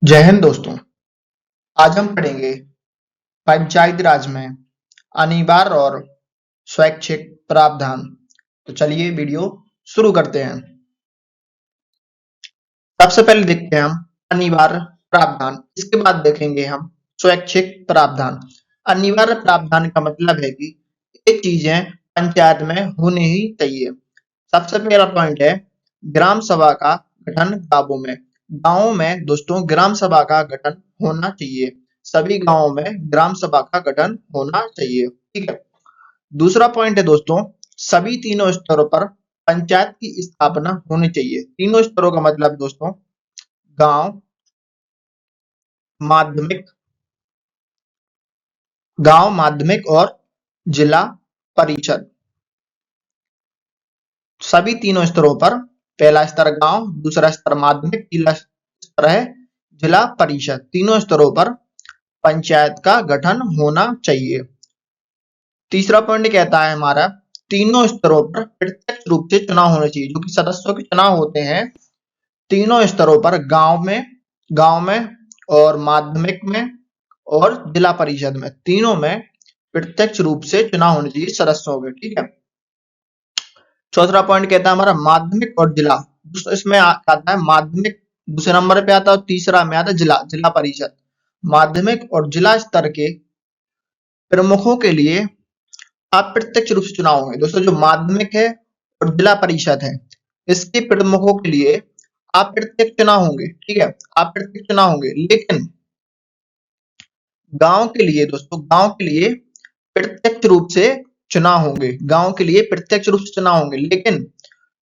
जय हिंद दोस्तों। आज हम पढ़ेंगे पंचायती राज में अनिवार्य और स्वैच्छिक प्रावधान। तो चलिए वीडियो शुरू करते हैं। सबसे पहले देखते हैं हम अनिवार्य प्रावधान, इसके बाद देखेंगे हम स्वैच्छिक प्रावधान। अनिवार्य प्रावधान का मतलब है कि ये चीजें पंचायत में होनी ही चाहिए। सबसे पहला पॉइंट है ग्राम सभा का गठन गांवों में। गांवों में दोस्तों ग्राम सभा का गठन होना चाहिए। सभी गांवों में ग्राम सभा का गठन होना चाहिए। ठीक है। दूसरा पॉइंट है दोस्तों सभी तीनों स्तरों पर पंचायत की स्थापना होनी चाहिए। तीनों स्तरों का मतलब दोस्तों गांव, माध्यमिक, गांव माध्यमिक और जिला परिषद। सभी तीनों स्तरों पर पहला स्तर गांव, दूसरा स्तर माध्यमिक, तीसरा स्तर है जिला परिषद। तीनों स्तरों पर पंचायत का गठन होना चाहिए। तीसरा पॉइंट कहता है हमारा तीनों स्तरों पर प्रत्यक्ष रूप से चुनाव होने चाहिए। जो कि सदस्यों के चुनाव होते हैं तीनों स्तरों पर, गांव में और माध्यमिक में और जिला परिषद में, तीनों में प्रत्यक्ष रूप से चुनाव होने चाहिए सदस्यों के। ठीक है। चौथा पॉइंट कहता है हमारा माध्यमिक और जिला। इसमें आता है माध्यमिक दूसरे नंबर पे आता है और तीसरा में आता है जिला परिषद। माध्यमिक और जिला स्तर के प्रमुखों के लिए अप्रत्यक्ष रूप से चुनाव होंगे। दोस्तों जो माध्यमिक है और जिला परिषद है इसके प्रमुखों के लिए अप्रत्यक्ष चुनाव होंगे। ठीक है, अप्रत्यक्ष चुनाव होंगे। लेकिन गांव के लिए दोस्तों, गांव के लिए प्रत्यक्ष रूप से चुनाव होंगे। गांव के लिए प्रत्यक्ष रूप से चुनाव होंगे, लेकिन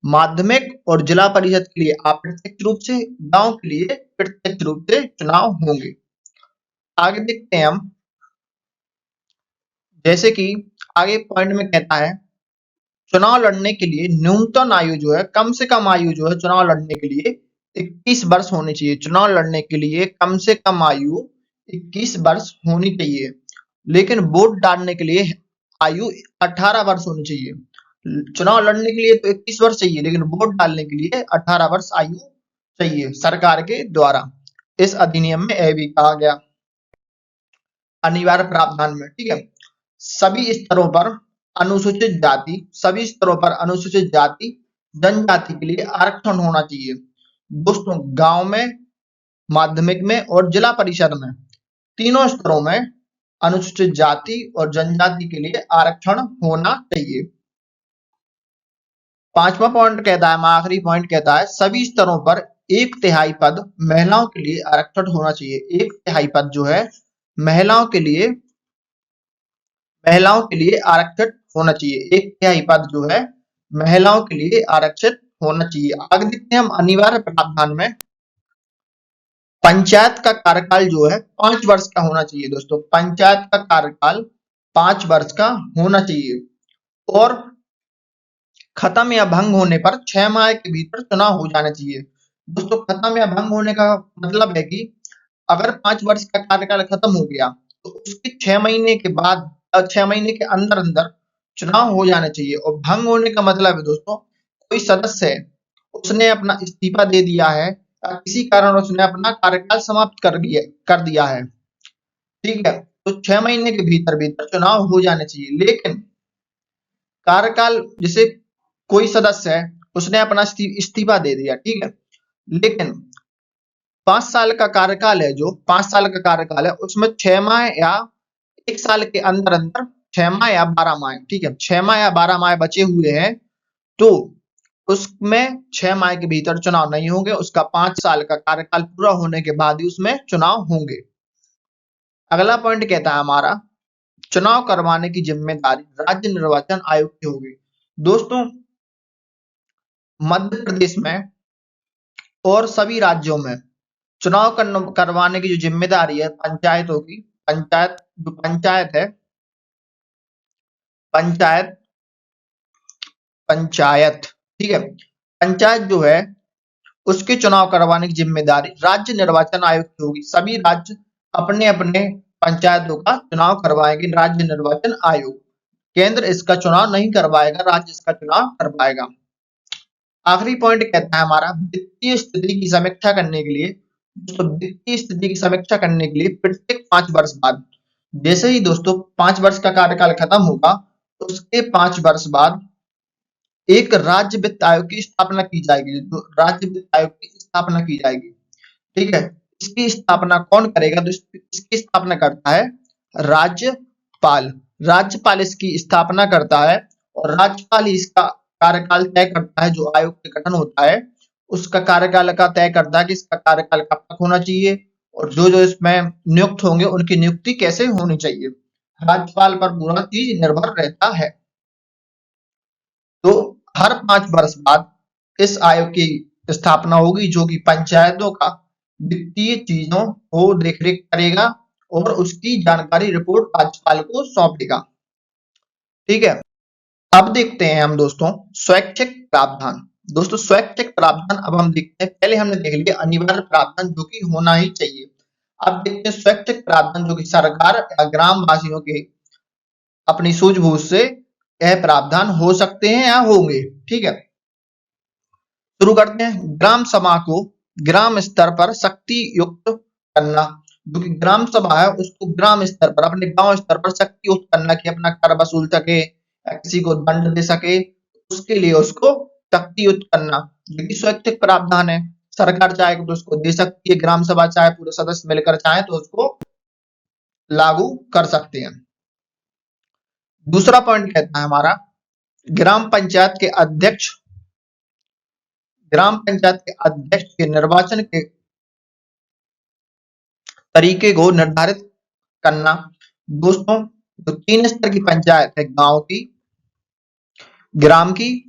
माध्यमिक और जिला परिषद के लिए अप्रत्यक्ष रूप से, गांव के लिए प्रत्यक्ष रूप से चुनाव होंगे। आगे देखते हैं हम, जैसे कि आगे पॉइंट में कहता है चुनाव लड़ने के लिए न्यूनतम आयु जो है, कम से कम आयु जो है चुनाव लड़ने के लिए 21 वर्ष होनी चाहिए। चुनाव लड़ने के लिए कम से कम आयु 21 वर्ष होनी चाहिए। लेकिन वोट डालने के लिए आयु 18 वर्ष होनी चाहिए। चुनाव लड़ने के लिए तो 21 वर्ष चाहिए, लेकिन वोट डालने के लिए 18 वर्ष आयु चाहिए सरकार के द्वारा। इस अधिनियम में यह भी कहा गया अनिवार्य प्रावधान में। ठीक है। सभी स्तरों पर अनुसूचित जाति, सभी स्तरों पर अनुसूचित जाति जनजाति के लिए आरक्षण होना चाहिए। दोस्तों गांव में, माध्यमिक में और जिला परिषद में, तीनों स्तरों में अनुसूचित जाति और जनजाति के लिए आरक्षण होना चाहिए। पांचवा पॉइंट कहता है, आखिरी पॉइंट कहता है सभी स्तरों पर 1/3 पद महिलाओं के लिए आरक्षण होना चाहिए। 1/3 पद जो है महिलाओं के लिए आरक्षित होना चाहिए। 1/3 पद जो है महिलाओं के लिए आरक्षित होना चाहिए। आगे देखते हैं हम अनिवार्य प्रावधान में पंचायत का कार्यकाल जो है 5 वर्ष का होना चाहिए। दोस्तों पंचायत का कार्यकाल 5 वर्ष का होना चाहिए और खत्म या भंग होने पर 6 माह के भीतर चुनाव हो जाना चाहिए। दोस्तों खत्म या भंग होने का मतलब है कि अगर 5 वर्ष का कार्यकाल खत्म हो गया तो उसके 6 महीने के बाद, 6 महीने के अंदर अंदर चुनाव हो जाना चाहिए। और भंग होने का मतलब है दोस्तों कोई सदस्य है उसने अपना इस्तीफा दे दिया है या किसी कारण उसने अपना कार्यकाल समाप्त कर दिया है। ठीक है, तो 6 महीने के भीतर भीतर चुनाव हो जाने चाहिए। लेकिन कार्यकाल, जैसे कोई सदस्य है उसने अपना इस्तीफा दे दिया, ठीक है, लेकिन 5 साल का कार्यकाल है, जो 5 साल का कार्यकाल है उसमें 6 माह या 1 साल के अंदर अंदर 6 माह या 12 माह, ठीक है, 6 माह या 12 माह बचे हुए हैं तो उसमें 6 माह के भीतर चुनाव नहीं होंगे। उसका 5 साल का कार्यकाल पूरा होने के बाद ही उसमें चुनाव होंगे। अगला पॉइंट कहता है हमारा चुनाव करवाने की जिम्मेदारी राज्य निर्वाचन आयोग की होगी। दोस्तों मध्य प्रदेश में और सभी राज्यों में चुनाव करवाने की जो जिम्मेदारी है पंचायतों की, पंचायत है, पंचायत पंचायत ठीक है, पंचायत जो है उसके चुनाव करवाने की जिम्मेदारी राज्य निर्वाचन आयोग की होगी। सभी राज्य अपने अपने पंचायतों का चुनाव करवाएंगे राज्य निर्वाचन आयोग। केंद्र इसका चुनाव नहीं करवाएगा, राज्य इसका चुनाव करवाएगा। आखिरी पॉइंट कहता है हमारा वित्तीय स्थिति की समीक्षा करने के लिए दोस्तों वित्तीय स्थिति की समीक्षा करने के लिए प्रत्येक 5 वर्ष बाद, जैसे ही दोस्तों 5 वर्ष का कार्यकाल खत्म होगा, उसके 5 वर्ष बाद एक राज्य वित्त आयोग की स्थापना की जाएगी। तो राज्य वित्त आयोग की स्थापना की जाएगी, ठीक है। इसकी स्थापना कौन करेगा? तो इसकी स्थापना करता है राज्यपाल। राज्यपाल इसकी स्थापना करता है और राज्यपाल ही इसका कार्यकाल तय करता है। जो आयोग का गठन होता है उसका कार्यकाल का तय करता है कि इसका कार्यकाल कब तक होना चाहिए और जो जो इसमें नियुक्त होंगे उनकी नियुक्ति कैसे होनी चाहिए। राज्यपाल पर पूरा चीज निर्भर रहता है। तो हर 5 वर्ष बाद इस आयोग की स्थापना होगी, जो कि पंचायतों का वित्तीय चीजों को देखरेख करेगा और उसकी जानकारी रिपोर्ट राज्यपाल को सौंपेगा, ठीक है। अब देखते हैं हम दोस्तों स्वैच्छिक प्रावधान। दोस्तों स्वैच्छिक प्रावधान अब हम देखते हैं। पहले हमने देख लिया अनिवार्य प्रावधान जो कि होना ही चाहिए। अब देखते हैं स्वैच्छिक प्रावधान जो कि सरकार या ग्राम वासियों के अपनी सूझबूझ से यह प्रावधान हो सकते हैं या होंगे, ठीक है। शुरू करते हैं। ग्राम सभा को ग्राम स्तर पर शक्ति युक्त करना। जो कि ग्राम सभा है उसको ग्राम स्तर पर, अपने गांव स्तर पर शक्ति युक्त करना कि अपना कर वसूल सके या किसी को दंड दे सके, उसके लिए उसको शक्ति युक्त करना, जो कि स्वैच्छिक प्रावधान है। सरकार चाहे तो उसको दे सकती है, ग्राम सभा चाहे पूरे सदस्य मिलकर चाहे तो उसको लागू कर सकते हैं। दूसरा पॉइंट कहता है हमारा ग्राम पंचायत के अध्यक्ष के निर्वाचन के तरीके को निर्धारित करना। दोस्तों जो 3 स्तर की पंचायत है, गांव की, ग्राम की,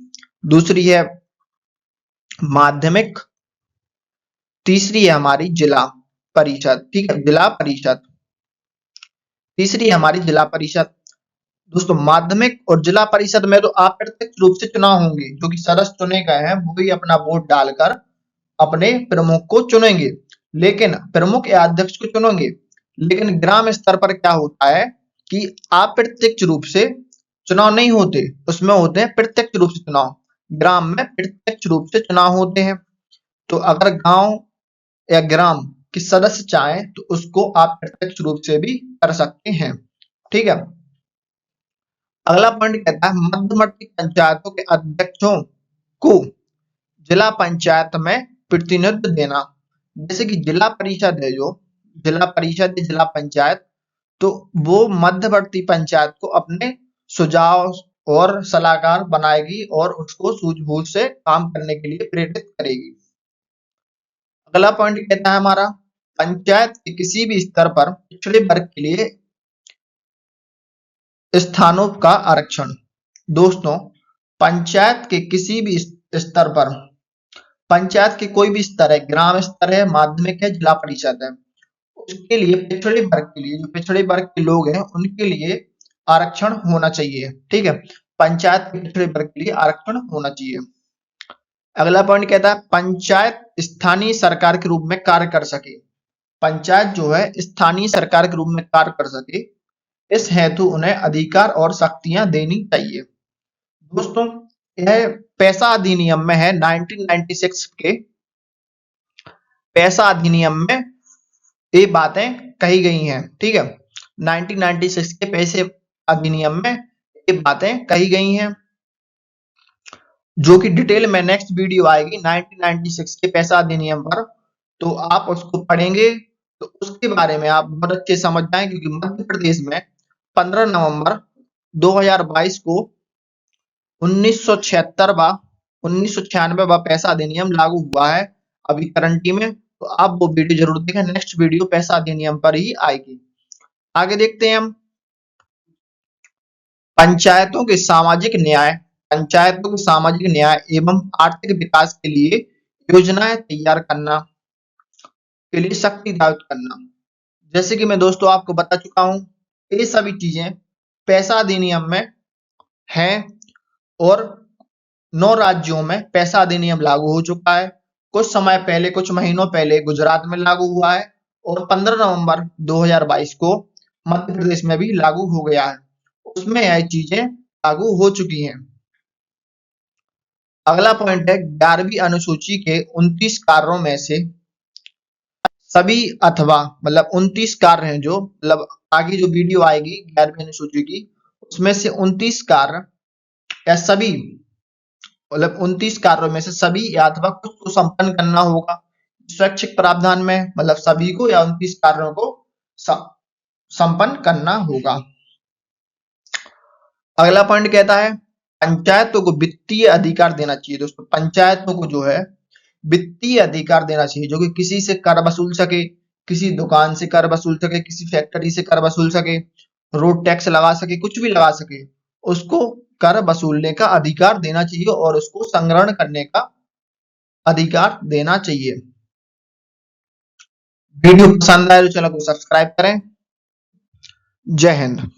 दूसरी है माध्यमिक, तीसरी है हमारी जिला परिषद, ठीक है, जिला परिषद, तीसरी है हमारी जिला परिषद। दोस्तों माध्यमिक और जिला परिषद में तो अप्रत्यक्ष रूप से चुनाव होंगे, जो कि सदस्य चुने गए हैं वही अपना वोट डालकर अपने प्रमुख को चुनेंगे, लेकिन प्रमुख या अध्यक्ष को चुनेंगे। लेकिन ग्राम स्तर पर क्या होता है कि अप्रत्यक्ष रूप से चुनाव नहीं होते, उसमें होते हैं प्रत्यक्ष रूप से चुनाव। ग्राम में प्रत्यक्ष रूप से चुनाव होते हैं। तो अगर गांव या ग्राम के सदस्य चाहें तो उसको आप प्रत्यक्ष रूप से भी कर सकते हैं, ठीक है। अगला पॉइंट कहता है मध्यवर्ती पंचायतों के अध्यक्षों को जिला पंचायत में प्रतिनिधित्व देना। जैसे कि जिला परिषद है, जो जिला परिषद या जिला पंचायत, तो वो मध्यवर्ती पंचायत को अपने सुझाव और सलाहकार बनाएगी और उसको सूझबूझ से काम करने के लिए प्रेरित करेगी। अगला पॉइंट कहता है हमारा पंचायत के किसी भी स्तर पर पिछड़े वर्ग के लिए स्थानों का आरक्षण। दोस्तों पंचायत के किसी भी स्तर पर, पंचायत के कोई भी स्तर है, ग्राम स्तर है, माध्यमिक है, जिला परिषद है, उसके लिए पिछड़े वर्ग के लिए, जो पिछड़े वर्ग के लोग हैं उनके लिए आरक्षण होना चाहिए, ठीक है। पंचायत के पिछड़े वर्ग के लिए आरक्षण होना चाहिए। अगला पॉइंट कहता है पंचायत स्थानीय सरकार के रूप में कार्य कर सके। पंचायत जो है स्थानीय सरकार के रूप में कार्य कर सके, इस हेतु उन्हें अधिकार और शक्तियां देनी चाहिए। दोस्तों यह पैसा अधिनियम में है, 1996 के पैसा अधिनियम में ये बातें कही गई हैं, ठीक है। 1996 के पैसे अधिनियम में ये बातें कही गई हैं, जो कि डिटेल में नेक्स्ट वीडियो आएगी 1996 के पैसा अधिनियम पर, तो आप उसको पढ़ेंगे तो उसके बारे में आप बहुत अच्छे समझ जाएं। क्योंकि मध्य प्रदेश में 15 नवंबर 2022 को 1996वां पैसा अधिनियम लागू हुआ है अभी करंटी में। तो आप वो वीडियो जरूर देखें, नेक्स्ट वीडियो पैसा अधिनियम पर ही आएगी। आगे देखते हैं हम पंचायतों के सामाजिक न्याय। पंचायतों को सामाजिक न्याय एवं आर्थिक विकास के लिए योजनाएं तैयार करना, के लिए शक्ति दायित्व करना। जैसे कि मैं दोस्तों आपको बता चुका हूं, ये सभी चीजें पैसा अधिनियम में हैं और 9 राज्यों में पैसा अधिनियम लागू हो चुका है। कुछ समय पहले, कुछ महीनों पहले गुजरात में लागू हुआ है और 15 नवंबर 2022 को मध्य प्रदेश में भी लागू हो गया है, उसमें यह चीजें लागू हो चुकी हैं। अगला पॉइंट है 11वीं अनुसूची के 29 कार्यों में से सभी अथवा मतलब 29 कार्य हैं जो मतलब आगे जो वीडियो आएगी 11वीं अनुसूची की उसमें से 29 कार्य या सभी मतलब 29 कार्यों में से सभी या अथवा कुछ को संपन्न करना होगा स्वैच्छिक प्रावधान में मतलब सभी को या 29 कार्यों को संपन्न करना होगा। अगला पॉइंट कहता है पंचायतों को वित्तीय अधिकार देना चाहिए। दोस्तों पंचायतों को जो है वित्तीय अधिकार देना चाहिए जो कि किसी से कर वसूल सके, किसी दुकान से कर वसूल सके, किसी फैक्ट्री से कर वसूल सके, रोड टैक्स लगा सके, कुछ भी लगा सके, उसको कर वसूलने का अधिकार देना चाहिए और उसको संग्रहण करने का अधिकार देना चाहिए। वीडियो पसंद आए तो चैनल को सब्सक्राइब करें। जय हिंद।